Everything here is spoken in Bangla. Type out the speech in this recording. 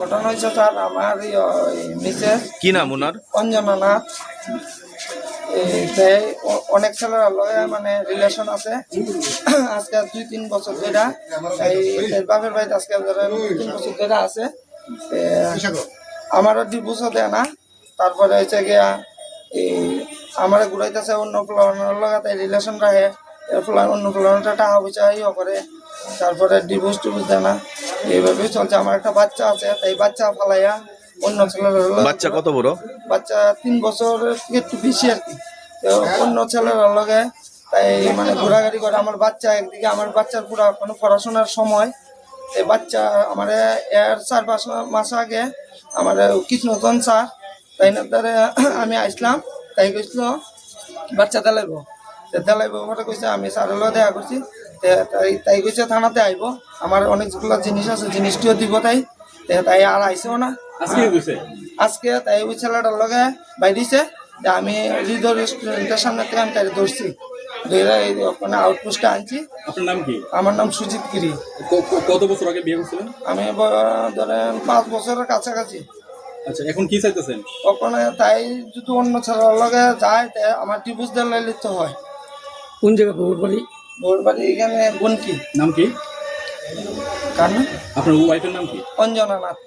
ঘটনা হয়েছে স্যার, আমার মিসেস কি নাম ওনার? অঞ্জনা নাথ। অনেক ছেলের লগে মানে রিলেশন আছে আজকে 2-3 বছর ধরে। এই বাপের বাড়িতে আজকে ধরেন 3 বছর ধরে আছে। আমারও ডিভোর্সও দেয় না। তারপরে হয়েছে গিয়া এই আমার ঘুরাইতেছে অন্য ফ্লোনের লগে রিলেশন রাখে, অন্য ফ্লোনটা টাকা পয়সা ইয়ে করে, তারপরে ডিভোর্স টিভোর্স দেয় না। এইভাবেই চলছে। আমার একটা বাচ্চা আছে, তাই বাচ্চা ফালাইয়া অন্য ছেলের বাচ্চা কত বড়? বাচ্চা 3 বছরের থেকে একটু বেশি আর কি। তো অন্য ছেলের লগে তাই মানে ঘোরাঘুরি করে। আমার বাচ্চা একদিকে, আমার বাচ্চার পুরো কোনো পড়াশোনার সময়। এই বাচ্চা আমার এর 4-5 মাস আগে আমার কৃষ্ণচন স্যার তাই না তারে আমি আসলাম, তাই কইছিল বাচ্চা দেলাইব পরে কইছে আমি স্যারের লগে দেখা করছি। তাই কইছে থানাতে আইব, আমার অনেকগুলো জিনিস আছে, জিনিসটিও দিব। তাই আর আইসেও না আজকে। তাই ওই ছেলেটার লগে বাইরেছে যে আমি হৃদয় রেস্টুরেন্টের সামনে থেকে আমি তাই ধরছি, ওখানে আউটপোস্টে আনছি। আপনার নাম কি? আমার নাম সুজিত গিরি। কত বছর আগে বিয়ে করছিলেন? আমি ধরেন 5 বছরের কাছাকাছি। আচ্ছা, এখন কি চাইতেছেন? ওখানে তাই যদি অন্য ছেলের লগে যায় তাই আমার ডিভোর্স দিলে লিখতে হয়। কোন জায়গা ভোর বাড়ি এখানে বনকি। নাম কি? কার নাম? আপনার ওয়াইফের নাম কি? অঞ্জনা নাথ।